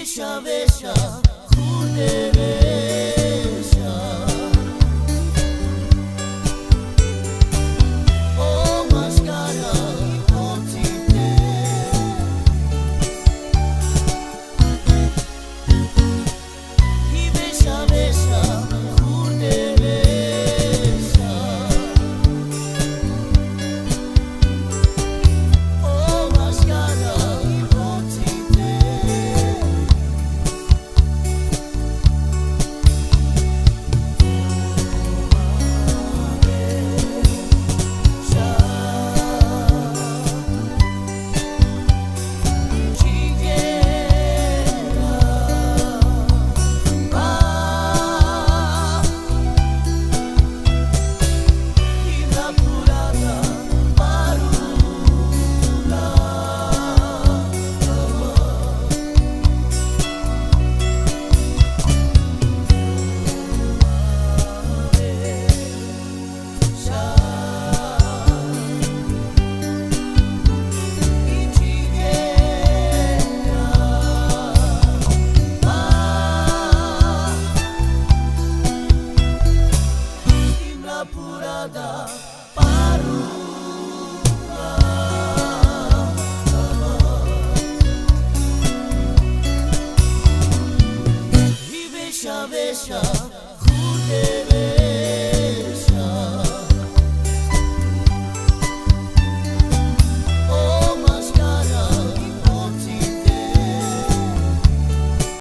Besha besha khude besha O mascara otite Ki besha besha khude besha O mascara otite Purada Paruka Hi besha besha khude